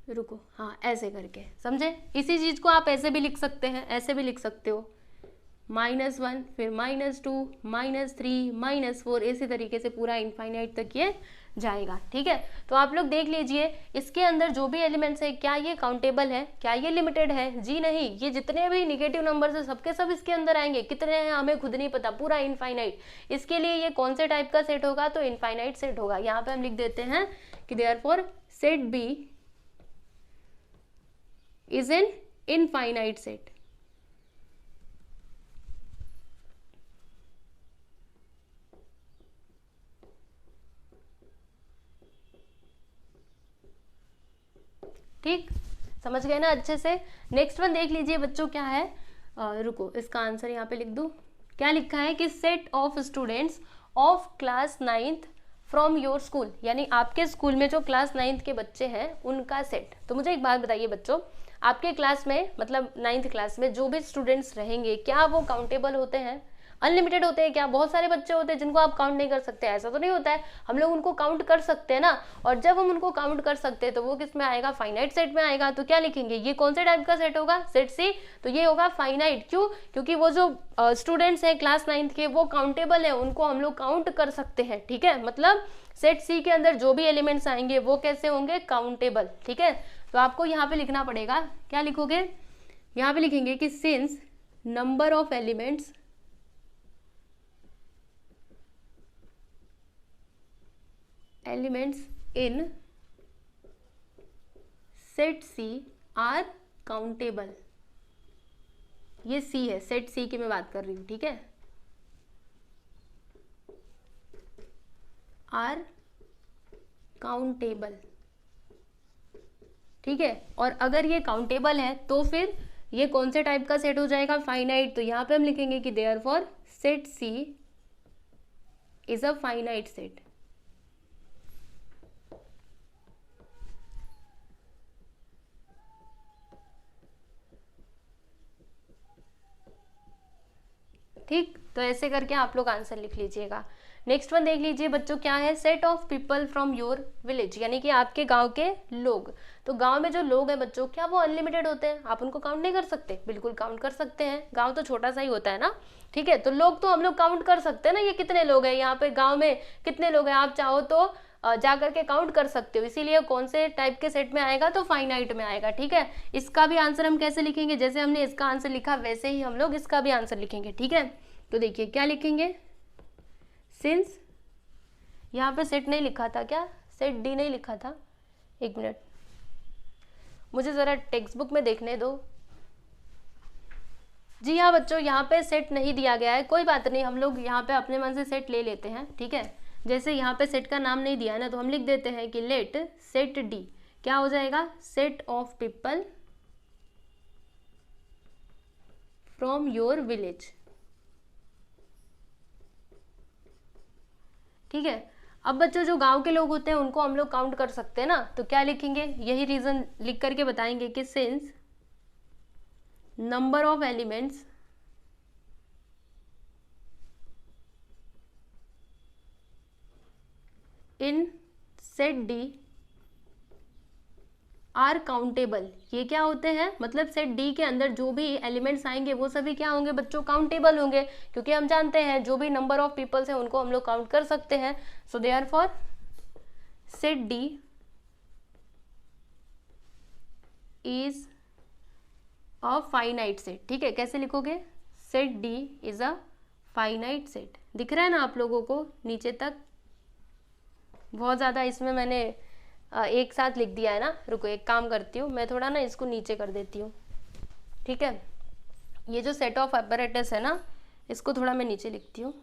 रुको, हाँ ऐसे करके समझे। इसी चीज को आप ऐसे भी लिख सकते हैं, ऐसे भी लिख सकते हो, -1, फिर -2, -3, -4, इसी तरीके से पूरा इनफाइनाइट तक ये जाएगा। ठीक है, तो आप लोग देख लीजिए इसके अंदर जो भी एलिमेंट्स है, क्या ये काउंटेबल है, क्या ये लिमिटेड है? जी नहीं, ये जितने भी निगेटिव नंबर्स है सबके सब इसके अंदर आएंगे। कितने हैं हमें खुद नहीं पता, पूरा इनफाइनाइट। इसके लिए ये कौन से टाइप का सेट होगा? तो इनफाइनाइट सेट होगा। यहाँ पे हम लिख देते हैं कि therefore set B is an infinite set. ठीक, समझ गए ना अच्छे से। नेक्स्ट वन देख लीजिए बच्चों, क्या है, रुको इसका आंसर यहाँ पे लिख दूँ। क्या लिखा है कि set of students of class 9th from your school, यानी आपके स्कूल में जो क्लास 9th के बच्चे हैं उनका सेट। तो मुझे एक बात बताइए बच्चों, आपके क्लास में मतलब 9th क्लास में जो भी स्टूडेंट्स रहेंगे, क्या वो काउंटेबल होते हैं? अनलिमिटेड होते हैं क्या? बहुत सारे बच्चे होते हैं जिनको आप काउंट नहीं कर सकते, ऐसा तो नहीं होता है। हम लोग उनको काउंट कर सकते हैं ना, और जब हम उनको काउंट कर सकते हैं तो वो किस में आएगा? फाइनाइट सेट में आएगा। तो क्या लिखेंगे? ये कौन से टाइप का सेट होगा? सेट सी। तो ये होगा फाइनाइट। क्यों? क्योंकि वो जो स्टूडेंट्स हैं क्लास 9th के वो काउंटेबल है, उनको हम लोग काउंट कर सकते हैं। ठीक है, मतलब सेट सी के अंदर जो भी एलिमेंट्स आएंगे वो कैसे होंगे? काउंटेबल। ठीक है, तो आपको यहाँ पे लिखना पड़ेगा, क्या लिखोगे? यहाँ पे लिखेंगे कि since number of elements in set C are countable। ये C है, सेट C की मैं बात कर रही हूँ। ठीक है, आर काउंटेबल। ठीक है, और अगर ये काउंटेबल है तो फिर ये कौन से टाइप का सेट हो जाएगा? फाइनाइट। तो यहाँ पे हम लिखेंगे कि therefore set C is a finite set. ठीक, तो ऐसे करके आप लोग आंसर लिख लीजिएगा। नेक्स्ट वन देख लीजिए बच्चों, क्या है? Set of people from your village, यानी कि आपके गांव के लोग। तो गांव में जो लोग हैं बच्चों, क्या वो अनलिमिटेड होते हैं? आप उनको काउंट नहीं कर सकते? बिल्कुल काउंट कर सकते हैं, गांव तो छोटा सा ही होता है ना। ठीक है, तो लोग तो हम लोग काउंट कर सकते हैं ना, ये कितने लोग हैं यहाँ पे गाँव में, कितने लोग हैं, आप चाहो तो जा करके काउंट कर सकते हो। इसीलिए कौन से टाइप के सेट में आएगा? तो फाइनाइट में आएगा। ठीक है, इसका भी आंसर हम कैसे लिखेंगे? जैसे हमने इसका आंसर लिखा वैसे ही हम लोग इसका भी आंसर लिखेंगे। ठीक है, तो देखिए क्या लिखेंगे? सिंस, यहाँ पे सेट नहीं लिखा था क्या? सेट डी नहीं लिखा था? एक मिनट, मुझे ज़रा टेक्स्ट बुक में देखने दो। जी हाँ बच्चों, यहाँ पे सेट नहीं दिया गया है, कोई बात नहीं, हम लोग यहाँ पे अपने मन से सेट ले लेते हैं। ठीक है, जैसे यहाँ पे सेट का नाम नहीं दिया है ना, तो हम लिख देते हैं कि लेट सेट डी क्या हो जाएगा? Set of people from your village. ठीक है, अब बच्चों जो गांव के लोग होते हैं उनको हम लोग काउंट कर सकते हैं ना, तो क्या लिखेंगे? यही रीजन लिख करके बताएंगे कि since number of elements in set D are countable. ये क्या होते हैं? मतलब सेट डी के अंदर जो भी एलिमेंट्स आएंगे वो सभी क्या होंगे बच्चों? काउंटेबल होंगे, क्योंकि हम जानते हैं जो भी नंबर ऑफ पीपल्स हैं उनको हम लोग काउंट कर सकते हैं। So therefore set D is a finite set. ठीक है, कैसे लिखोगे? Set D is a finite set. दिख रहा है ना आप लोगों को नीचे तक? बहुत ज़्यादा इसमें मैंने एक साथ लिख दिया है ना। रुको एक काम करती हूँ, मैं थोड़ा ना इसको नीचे कर देती हूँ। ठीक है, ये जो सेट ऑफ apparatus है ना, इसको थोड़ा मैं नीचे लिखती हूँ,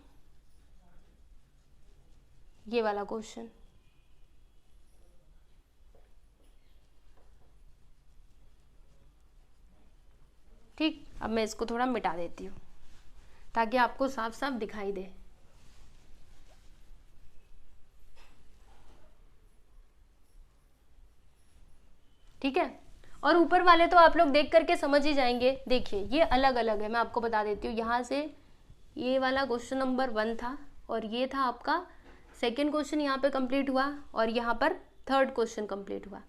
ये वाला क्वेश्चन। ठीक, अब मैं इसको थोड़ा मिटा देती हूँ ताकि आपको साफ साफ दिखाई दे। ठीक है, और ऊपर वाले तो आप लोग देख करके समझ ही जाएंगे। देखिए ये अलग अलग है, मैं आपको बता देती हूँ। यहाँ से ये वाला क्वेश्चन नंबर 1 था और ये था आपका सेकेंड क्वेश्चन यहाँ पे कंप्लीट हुआ और यहाँ पर थर्ड क्वेश्चन कंप्लीट हुआ,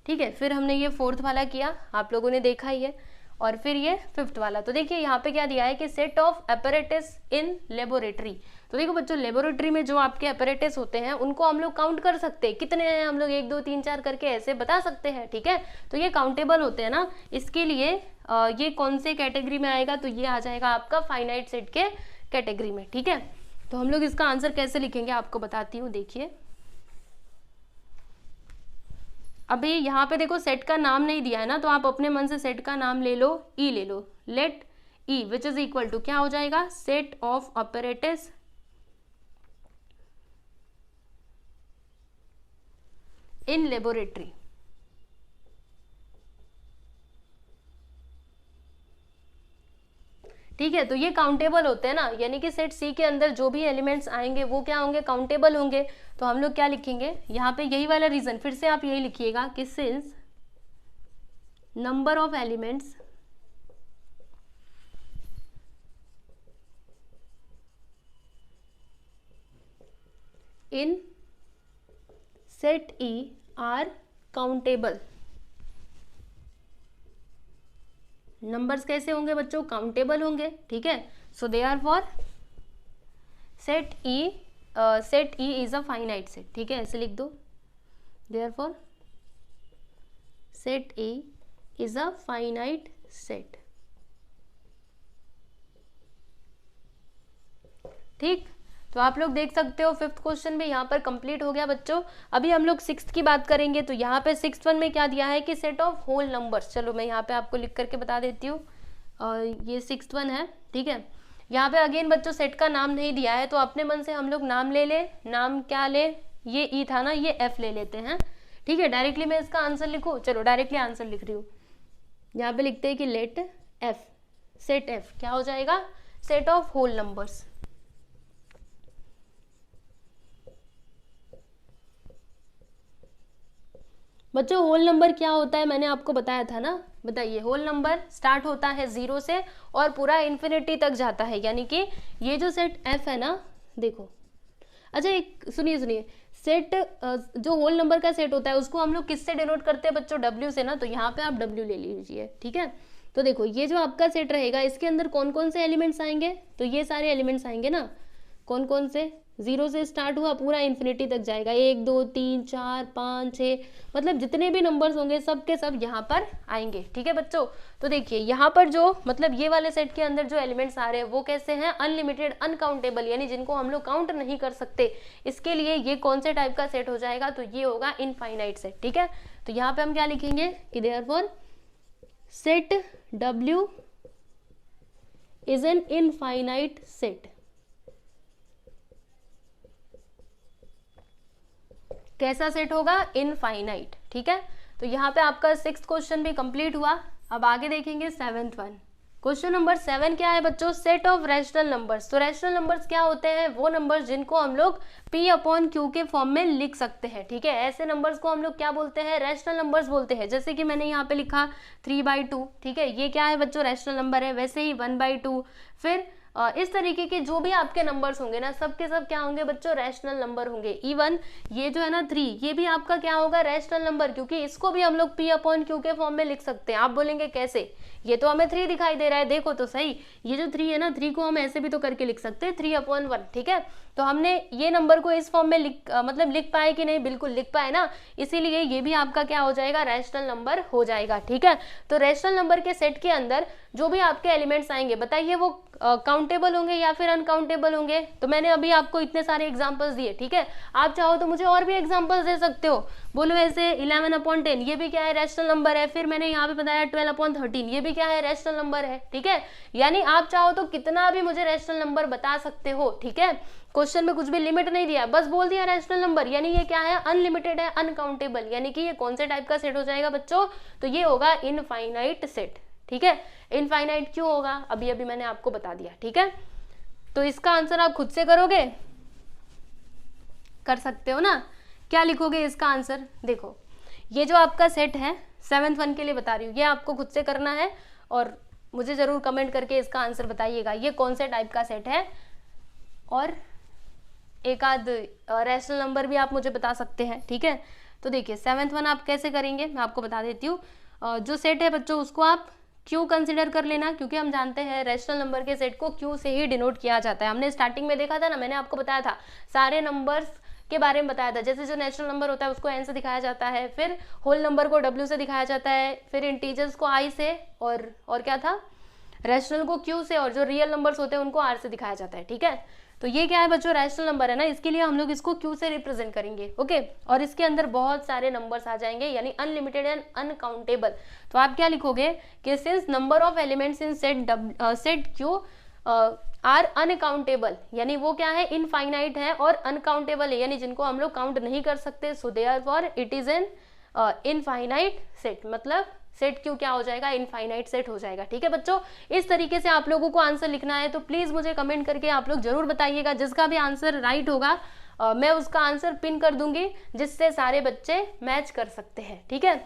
ठीक है। फिर हमने ये फोर्थ वाला किया, आप लोगों ने देखा ही है, और फिर ये फिफ्थ वाला। तो देखिए यहाँ पे क्या दिया है कि set of apparatus in laboratory. तो देखो बच्चों, लेबोरेटरी में जो आपके एपरेटस होते हैं उनको हम लोग काउंट कर सकते हैं, कितने हैं हम लोग 1 2 3 4 करके ऐसे बता सकते हैं, ठीक है। तो ये काउंटेबल होते हैं ना, इसके लिए ये कौन से कैटेगरी में आएगा, तो ये आ जाएगा आपका फाइनाइट सेट के कैटेगरी में, ठीक है। तो हम लोग इसका आंसर कैसे लिखेंगे आपको बताती हूँ। देखिए अभी यहाँ पे देखो सेट का नाम नहीं दिया है ना, तो आप अपने मन से सेट का नाम ले लो, ई ले लो, let E which is equal to क्या हो जाएगा, set of operators in laboratory. ठीक है, तो ये काउंटेबल होते हैं ना, यानी कि सेट सी के अंदर जो भी एलिमेंट्स आएंगे वो क्या होंगे, काउंटेबल होंगे। तो हम लोग क्या लिखेंगे यहाँ पे, यही वाला रीजन फिर से आप यही लिखिएगा कि since number of elements in set E are countable. Numbers कैसे होंगे बच्चों, काउंटेबल होंगे, ठीक है। So therefore set E is a finite set, ठीक है, ऐसे लिख दो, therefore set E is a finite set, ठीक। तो आप लोग देख सकते हो फिफ्थ क्वेश्चन भी यहाँ पर कंप्लीट हो गया बच्चों। अभी हम लोग सिक्स्थ की बात करेंगे। तो यहाँ पे सिक्स्थ वन में क्या दिया है कि सेट ऑफ होल नंबर्स। चलो मैं यहाँ पे आपको लिख करके बता देती हूँ, और ये सिक्स्थ वन है, ठीक है। यहाँ पे अगेन बच्चों सेट का नाम नहीं दिया है, तो अपने मन से हम लोग नाम ले ले, नाम क्या ले, ये ई था ना, ये एफ ले लेते हैं, ठीक है। डायरेक्टली मैं इसका आंसर लिखूँ, चलो डायरेक्टली आंसर लिख रही हूँ। यहाँ पे लिखते हैं कि लेट एफ, सेट एफ क्या हो जाएगा, सेट ऑफ होल नंबर्स। बच्चों होल नंबर क्या होता है मैंने आपको बताया था ना, बताइए। होल नंबर स्टार्ट होता है 0 से और पूरा इन्फिनिटी तक जाता है, यानी कि ये जो सेट f है ना, देखो, अच्छा एक सुनिए, सेट जो होल नंबर का सेट होता है उसको हम लोग किससे डिनोट करते हैं बच्चों, w से ना। तो यहाँ पे आप w ले लीजिए, ठीक है। तो देखो ये जो आपका सेट रहेगा इसके अंदर कौन कौन से एलिमेंट्स आएंगे, तो ये सारे एलिमेंट्स आएंगे ना, कौन कौन से, 0 से स्टार्ट हुआ पूरा इन्फिनिटी तक जाएगा, 1 2 3 4 5 6, मतलब जितने भी नंबर्स होंगे सब के सब यहाँ पर आएंगे, ठीक है बच्चों। तो देखिए यहाँ पर जो मतलब ये वाले सेट के अंदर जो एलिमेंट्स आ रहे हैं वो कैसे हैं, अनलिमिटेड, अनकाउंटेबल, यानी जिनको हम लोग काउंट नहीं कर सकते। इसके लिए ये कौन से टाइप का सेट हो जाएगा, तो ये होगा इनफाइनाइट सेट, ठीक है। तो यहाँ पे हम क्या लिखेंगे कि therefore set W is an infinite set. कैसा सेट होगा, इनफाइनाइट, ठीक है। तो यहाँ पे आपका सिक्स्थ क्वेश्चन भी कंप्लीट हुआ। अब आगे देखेंगे सेवेंथ वन। क्वेश्चन नंबर 7 क्या है बच्चों, सेट ऑफ रैशनल नंबर्स। तो रैशनल नंबर्स क्या होते हैं, वो नंबर्स जिनको हम लोग P/Q के फॉर्म में लिख सकते हैं, ठीक है। ऐसे नंबर्स को हम लोग क्या बोलते हैं, रैशनल नंबर्स बोलते हैं। जैसे कि मैंने यहाँ पे लिखा 3/2, ठीक है, ये क्या है बच्चों, रैशनल नंबर है। वैसे ही 1/2, फिर इस तरीके के जो भी आपके नंबर्स होंगे ना, सब के सब क्या होंगे बच्चों, रैशनल नंबर होंगे। इवन ये जो है ना 3, ये भी आपका क्या होगा, रैशनल नंबर, क्योंकि इसको भी हम लोग P/Q के फॉर्म में लिख सकते हैं। आप बोलेंगे कैसे, ये तो हमें 3 दिखाई दे रहा है, देखो तो सही, ये जो 3 है ना, 3 को हम ऐसे भी तो करके लिख सकते हैं 3/1, ठीक है। तो हमने ये नंबर को इस फॉर्म में लिख पाए कि नहीं, बिल्कुल लिख पाए ना, इसीलिए ये भी आपका क्या हो जाएगा, रैशनल नंबर हो जाएगा, ठीक है। तो रैशनल नंबर के सेट के अंदर जो भी आपके एलिमेंट्स आएंगे, बताइए वो काउंटेबल होंगे या फिर अनकाउंटेबल होंगे। तो मैंने अभी आपको इतने सारे एग्जांपल्स दिए, ठीक है। आप चाहो तो मुझे और भी एग्जांपल्स दे सकते हो, बोलो ऐसे 11/10 ये भी क्या है, रैशनल नंबर है। फिर मैंने यहाँ पे बताया 12/13 ये भी क्या है, रैशनल नंबर है, ठीक है। यानी आप चाहो तो कितना भी मुझे रैशनल नंबर बता सकते हो, ठीक है। क्वेश्चन में कुछ भी लिमिट नहीं दिया, बस बोल दिया रैशनल नंबर, यानी ये क्या है, अनलिमिटेड है, अनकाउंटेबल, यानी कि ये कौन से टाइप का सेट हो जाएगा बच्चों, तो ये होगा इनफाइनाइट सेट, ठीक है। इनफाइनाइट क्यों होगा, अभी अभी मैंने आपको बता दिया, ठीक है। तो इसका आंसर आप खुद से करोगे, कर सकते हो ना। क्या लिखोगे इसका आंसर, देखो ये जो आपका सेट है 7th वन के लिए बता रही हूँ, ये आपको खुद से करना है और मुझे ज़रूर कमेंट करके इसका आंसर बताइएगा ये कौन से टाइप का सेट है। और एक आध रैशनल नंबर भी आप मुझे बता सकते हैं, ठीक है। तो देखिए 7th वन आप कैसे करेंगे मैं आपको बता देती हूँ। जो सेट है बच्चों उसको आप क्यू कंसिडर कर लेना, क्योंकि हम जानते हैं रैशनल नंबर के सेट को क्यू से ही डिनोट किया जाता है। हमने स्टार्टिंग में देखा था ना, मैंने आपको बताया था सारे नंबर्स के बारे में बताया था। जैसे जो नेचुरल नंबर होता है उसको एन से दिखाया जाता है, फिर होल नंबर को डब्ल्यू से दिखाया जाता है, फिर इंटीजर्स को आई से, और क्या था, रैशनल को क्यू से, और जो रियल नंबर्स होते हैं उनको आर से दिखाया जाता है, ठीक है। तो ये क्या है बच्चों, रैशनल नंबर है ना, इसके लिए हम लोग इसको क्यू से रिप्रेजेंट करेंगे, ओके। और इसके अंदर बहुत सारे नंबर्स आ जाएंगे, यानी अनलिमिटेड एंड अनकाउंटेबल। तो आप क्या लिखोगे कि since number of elements in set Q R uncountable, यानी वो क्या है, इनफाइनाइट है, और अनकाउंटेबल है, यानी जिनको हम लोग काउंट नहीं कर सकते। So therefore it is an infinite set, मतलब सेट क्यू क्या हो जाएगा, इनफाइनाइट सेट हो जाएगा, ठीक है बच्चों। इस तरीके से आप लोगों को आंसर लिखना है, तो प्लीज मुझे कमेंट करके आप लोग जरूर बताइएगा। जिसका भी आंसर राइट होगा मैं उसका आंसर पिन कर दूंगी, जिससे सारे बच्चे मैच कर सकते हैं, ठीक है।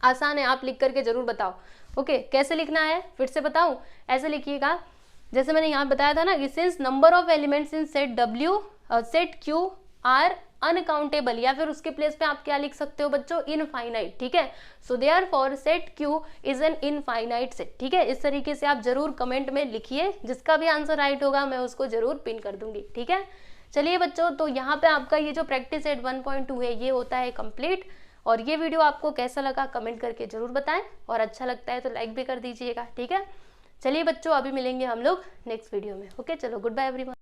आसान है, आप लिख करके जरूर बताओ, ओके। कैसे लिखना है फिर से बताऊं, ऐसे लिखिएगा जैसे मैंने यहाँ बताया था ना कि since number of elements in set Q R uncountable, या फिर उसके प्लेस पे आप क्या लिख सकते हो बच्चों, इनफाइनाइट, ठीक है। So therefore set Q is an infinite set, ठीक है। इस तरीके से आप जरूर कमेंट में लिखिए, जिसका भी आंसर राइट होगा मैं उसको जरूर पिन कर दूंगी, ठीक है। चलिए बच्चों, तो यहाँ पे आपका ये जो प्रैक्टिस सेट 1.2 है ये होता है कंप्लीट। और ये वीडियो आपको कैसा लगा कमेंट करके जरूर बताएं, और अच्छा लगता है तो लाइक भी कर दीजिएगा, ठीक है। चलिए बच्चों, अभी मिलेंगे हम लोग नेक्स्ट वीडियो में, ओके। चलो, गुड बाय एवरीवन।